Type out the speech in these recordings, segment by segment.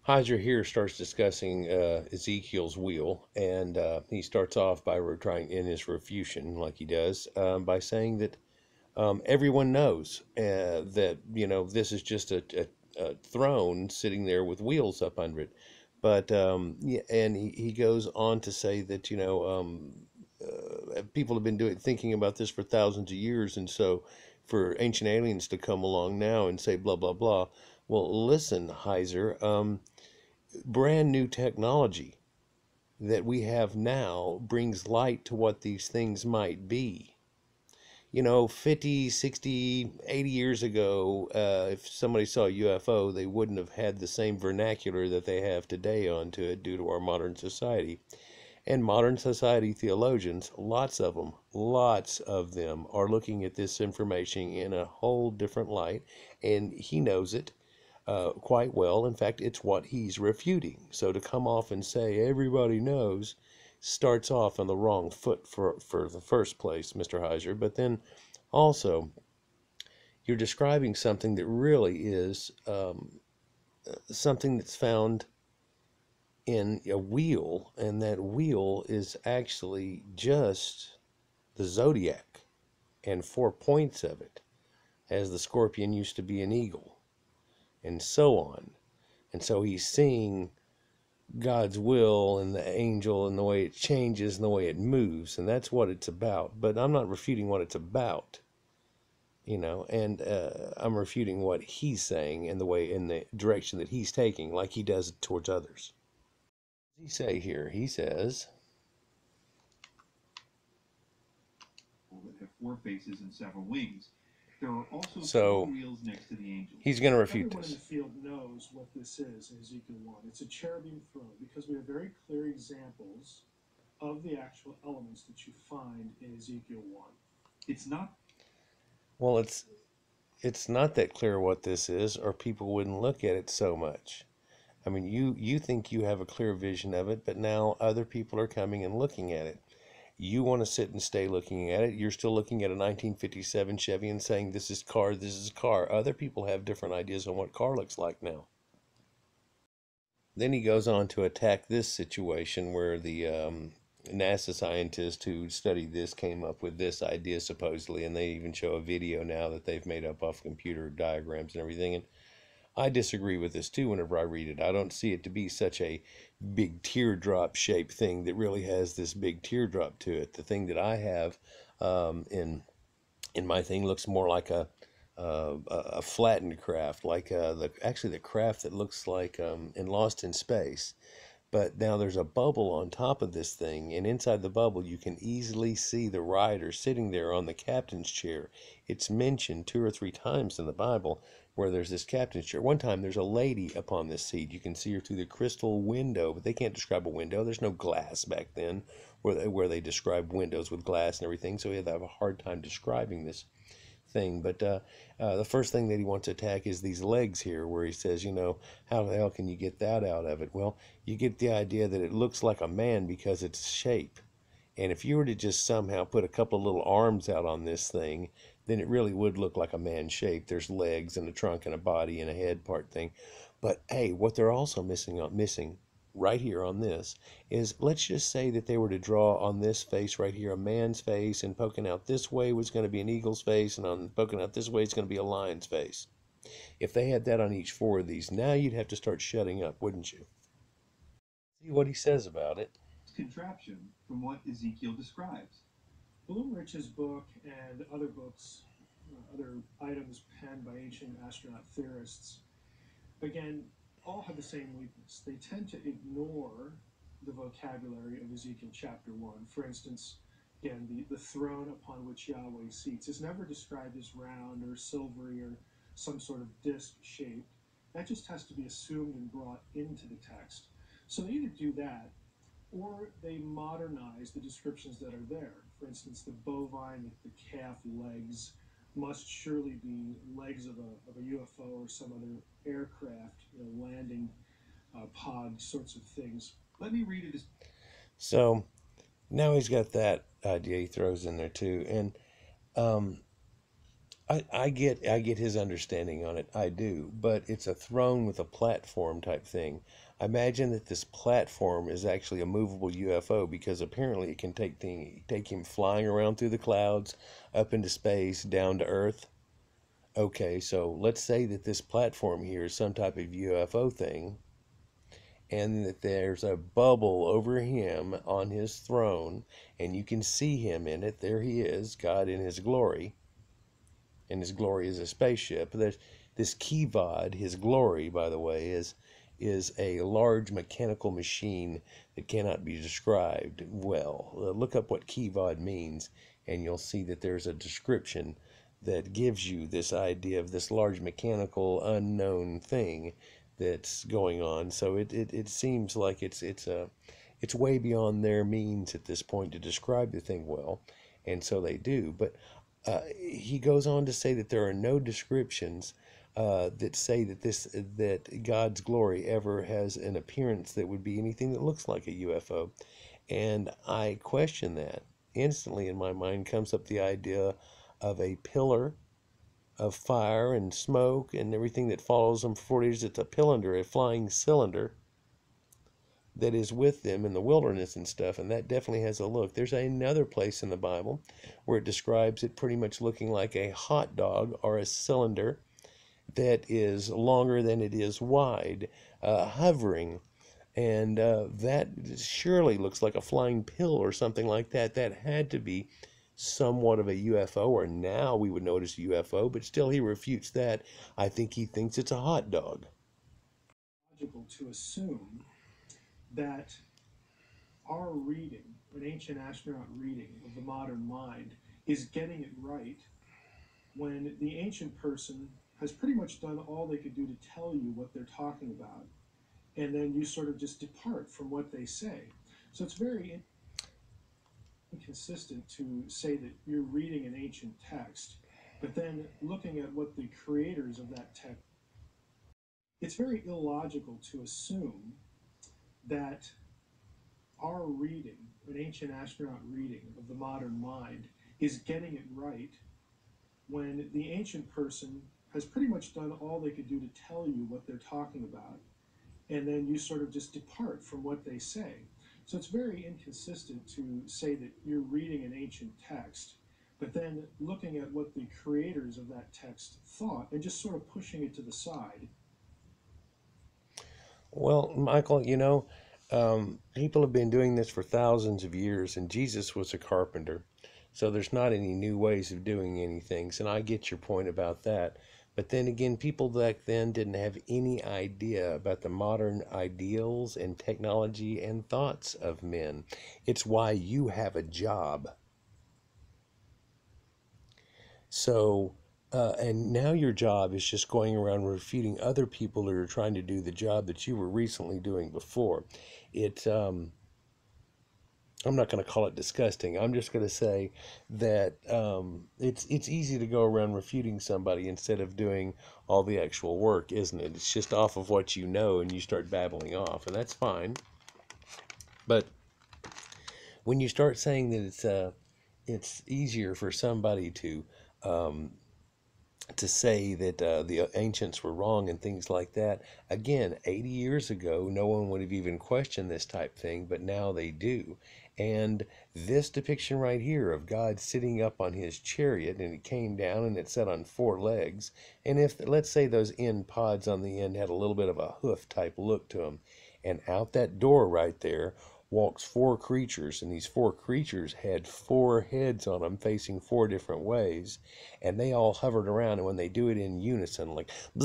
Heiser here starts discussing Ezekiel's wheel, and he starts off by trying in his refutation, like he does, by saying that everyone knows that this is just a throne sitting there with wheels up under it. But yeah, and he goes on to say that people have been thinking about this for thousands of years, and so for ancient aliens to come along now and say blah blah blah. Well, listen, Heiser. Brand new technology that we have now brings light to what these things might be. 50, 60, 80 years ago, if somebody saw a UFO, they wouldn't have had the same vernacular that they have today onto it due to our modern society. And modern society theologians, lots of them are looking at this information in a whole different light, and he knows it quite well. In fact, it's what he's refuting. So to come off and say everybody knows starts off on the wrong foot for the first place, Mr. Heiser. But then also, you're describing something that really is something that's found in a wheel, and that wheel is actually just the zodiac and 4 points of it, as the scorpion used to be an eagle, and so on. And so he's seeing God's will and the angel and the way it changes and the way it moves, and that's what it's about. But I'm not refuting what it's about, and I'm refuting what he's saying in the direction that he's taking, like he does towards others. He say here, he says, that have four faces and several wings. There are also so two wheels next to the angels. he's going to refute Everyone in this. the field knows what this is in Ezekiel 1. It's a cherubim throne because we have very clear examples of the actual elements that you find in Ezekiel 1. It's not. Well, it's not that clear what this is, or people wouldn't look at it so much. I mean, you think you have a clear vision of it, but now other people are coming and looking at it. You want to sit and stay looking at it. You're still looking at a 1957 Chevy and saying, this is car, this is car. Other people have different ideas on what car looks like now. Then he goes on to attack this situation where the NASA scientists who studied this came up with this idea supposedly, and they even show a video now that they've made up off computer diagrams and everything. And I disagree with this too whenever I read it. I don't see it to be such a big teardrop shaped thing that really has this big teardrop to it. The thing that I have in my thing looks more like a flattened craft, like the craft that looks like in Lost in Space. But now there's a bubble on top of this thing, and inside the bubble you can easily see the rider sitting there on the captain's chair. It's mentioned 2 or 3 times in the Bible where there's this captain's chair. One time there's a lady upon this seat. You can see her through the crystal window, but they can't describe a window. There's no glass back then where they describe windows with glass and everything, so we have a hard time describing this thing. But the first thing that he wants to attack is these legs here, where he says, how the hell can you get that out of it? Well, you get the idea that it looks like a man because it's shape. And if you were to just somehow put a couple of little arms out on this thing, then it really would look like a man's shape. There's legs and a trunk and a body and a head part thing. But hey, what they're also missing right here on this is, let's just say that they were to draw on this face right here a man's face, and poking out this way was going to be an eagle's face, and on poking out this way it's going to be a lion's face. If they had that on each four of these, now you'd have to start shutting up, wouldn't you? See what he says about it. Contraption from what Ezekiel describes. Bloomrich's book and other books, other items penned by ancient astronaut theorists, again, all have the same weakness. They tend to ignore the vocabulary of Ezekiel chapter 1. For instance, again, the throne upon which Yahweh seats is never described as round or silvery or some sort of disc shaped. That just has to be assumed and brought into the text. So they either do that, or they modernize the descriptions that are there. For instance, the bovine with the calf legs must surely be legs of a UFO or some other aircraft, landing pod sorts of things. Let me read it. So now he's got that idea he throws in there too. And I get his understanding on it. I do, but it's a throne with a platform type thing. I imagine that this platform is actually a movable UFO because apparently it can take him flying around through the clouds, up into space, down to Earth. Okay, so let's say that this platform here is some type of UFO thing, and that there's a bubble over him on his throne, and you can see him in it. There he is, God in his glory, and his glory is a spaceship. This Kivod, his glory, by the way, is a large mechanical machine that cannot be described well. Look up what Kivod means, and you'll see that there's a description that gives you this idea of this large mechanical unknown thing that's going on. So it seems like it's way beyond their means at this point to describe the thing well, and so they do. But he goes on to say that there are no descriptions that say that God's glory ever has an appearance that would be anything that looks like a UFO, and I question that. Instantly in my mind comes up the idea of a pillar of fire and smoke and everything that follows them for 40 years. It's a cylinder, a flying cylinder that is with them in the wilderness and stuff, and that definitely has a look. There's another place in the Bible where it describes it pretty much looking like a hot dog or a cylinder that is longer than it is wide, hovering, and that surely looks like a flying pill or something like that. That had to be somewhat of a UFO, or now we would notice a UFO, but still he refutes that. I think he thinks it's a hot dog. Logical to assume that our reading, an ancient astronaut reading of the modern mind, is getting it right when the ancient person has pretty much done all they could do to tell you what they're talking about, and then you sort of just depart from what they say. So it's very inconsistent to say that you're reading an ancient text, but then looking at what the creators of that text, it's very illogical to assume that our reading, an ancient astronaut reading of the modern mind, is getting it right when the ancient person has pretty much done all they could do to tell you what they're talking about, and then you sort of just depart from what they say. So it's very inconsistent to say that you're reading an ancient text, but then looking at what the creators of that text thought and just sort of pushing it to the side. Well, Michael, people have been doing this for thousands of years, and Jesus was a carpenter. So there's not any new ways of doing anything. And I get your point about that. But then again, people back then didn't have any idea about the modern ideals and technology and thoughts of men. It's why you have a job. So, and now your job is just going around refuting other people who are trying to do the job that you were recently doing before. It, I'm not going to call it disgusting. I'm just going to say that it's easy to go around refuting somebody instead of doing all the actual work, isn't it? It's just off of what you know, and you start babbling off, and that's fine. But when you start saying that it's easier for somebody um, to say that the ancients were wrong and things like that. Again, 80 years ago, no one would have even questioned this type thing, but now they do. And this depiction right here of God sitting up on his chariot, and it came down and it sat on four legs. And if, let's say, those end pods on the end had a little bit of a hoof type look to them, and out that door right there walks four creatures, and these four creatures had four heads on them facing four different ways, and they all hovered around, and when they do it in unison, like they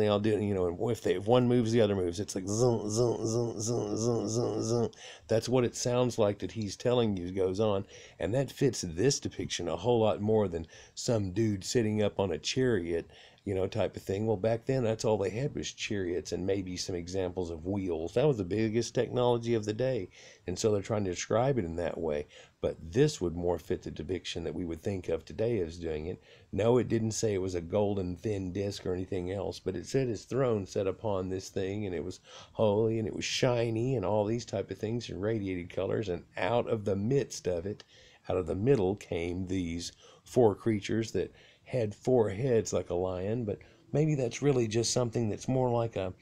all do it, and if one moves, the other moves. It's like zun, zun, zun, zun, zun, zun, zun. That's what it sounds like that he's telling you goes on, and that fits this depiction a whole lot more than some dude sitting up on a chariot, type of thing. Well, back then, that's all they had was chariots and maybe some examples of wheels. That was the biggest technology of the day. And so they're trying to describe it in that way. But this would more fit the depiction that we would think of today as doing it. No, it didn't say it was a golden thin disc or anything else, but it said his throne sat upon this thing, and it was holy, and it was shiny, and all these type of things, and radiated colors, and out of the midst of it, out of the middle came these four creatures that had four heads like a lion, but maybe that's really just something that's more like a,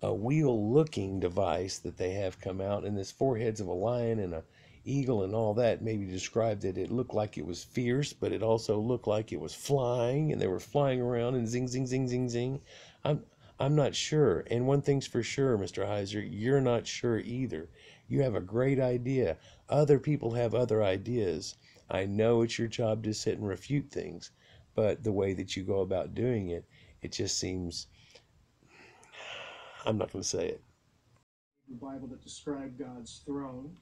a wheel-looking device that they have come out, and this four heads of a lion and a eagle and all that maybe described it. It looked like it was fierce, but it also looked like it was flying, and they were flying around and zing, zing, zing, zing, zing. I'm I'm not sure. And one thing's for sure, Mr. Heiser, you're not sure either. You have a great idea. Other people have other ideas. I know it's your job to sit and refute things, but the way that you go about doing it, it just seems, I'm not going to say it. The Bible that describe God's throne.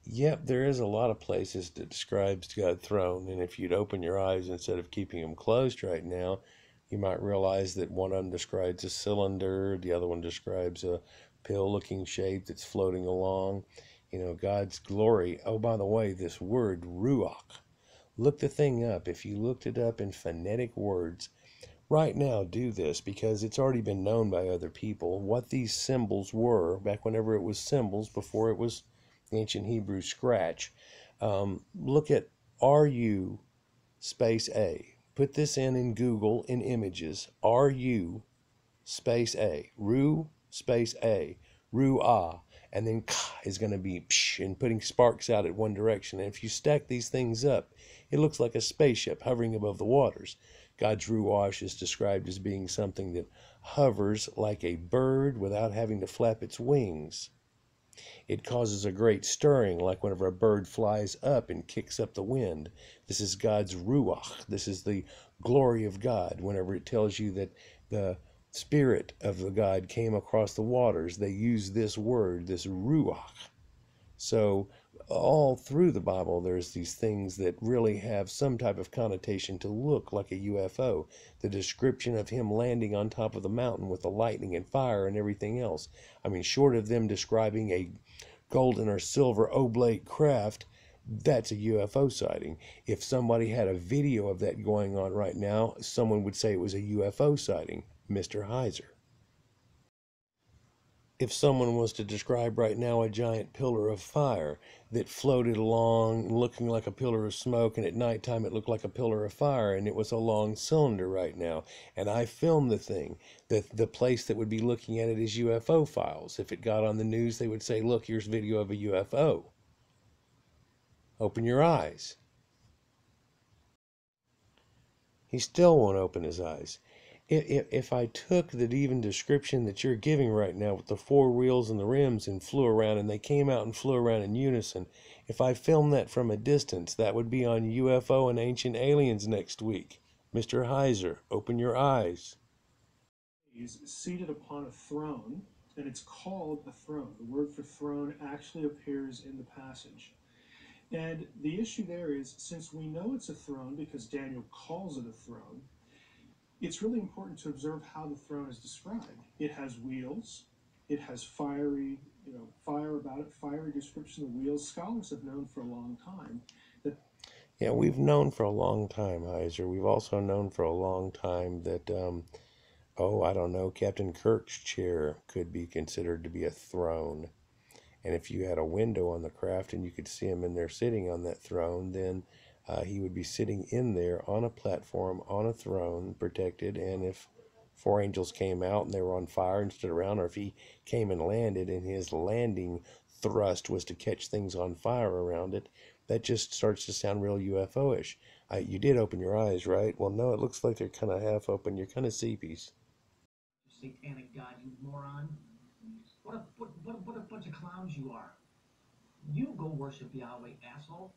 Yep, there is a lot of places that describes God's throne, and if you'd open your eyes instead of keeping them closed right now, you might realize that one of them describes a cylinder, the other one describes a pill-looking shape that's floating along. You know, God's glory. Oh, by the way, this word ruach. Look the thing up. If you looked it up in phonetic words, right now do this because it's already been known by other people what these symbols were back whenever it was symbols before it was ancient Hebrew scratch. Look at RU space A. Put this in Google in images. RU space A. Ru space A. Ru-ah. And then ka is going to be psh and putting sparks out at one direction. And if you stack these things up, it looks like a spaceship hovering above the waters. God's Ruach is described as being something that hovers like a bird without having to flap its wings. It causes a great stirring, like whenever a bird flies up and kicks up the wind. This is God's Ruach. This is the glory of God. Whenever it tells you that the Spirit of the God came across the waters, they use this word, this Ruach. So all through the Bible, there's these things that really have some type of connotation to look like a UFO. The description of him landing on top of the mountain with the lightning and fire and everything else. I mean, short of them describing a golden or silver oblate craft, that's a UFO sighting. If somebody had a video of that going on right now, someone would say it was a UFO sighting, Mr. Heiser. If someone was to describe right now a giant pillar of fire that floated along looking like a pillar of smoke, and at nighttime it looked like a pillar of fire, and it was a long cylinder right now, and I filmed the thing, the place that would be looking at it is UFO files. If it got on the news, they would say, look, here's video of a UFO. Open your eyes. He still won't open his eyes. If I took the even description that you're giving right now with the four wheels and the rims and flew around and they came out and flew around in unison, if I filmed that from a distance, that would be on UFO and Ancient Aliens next week. Mr. Heiser, open your eyes. He's seated upon a throne, and it's called a throne. The word for throne actually appears in the passage. And the issue there is, since we know it's a throne because Daniel calls it a throne, it's really important to observe how the throne is described. It has wheels. It has fiery, fire about it, fiery description of the wheels. Scholars have known for a long time that. Yeah, we've known for a long time, Heiser. We've also known for a long time that, I don't know, Captain Kirk's chair could be considered to be a throne. And if you had a window on the craft and you could see him in there sitting on that throne, then he would be sitting in there on a platform, on a throne, protected. And if four angels came out and they were on fire and stood around, or if he came and landed and his landing thrust was to catch things on fire around it, that just starts to sound real UFO-ish. You did open your eyes, right? Well, no, it looks like they're kind of half open. You're kind of seepies. Satanic God, you moron. What a bunch of clowns you are. You go worship Yahweh, asshole.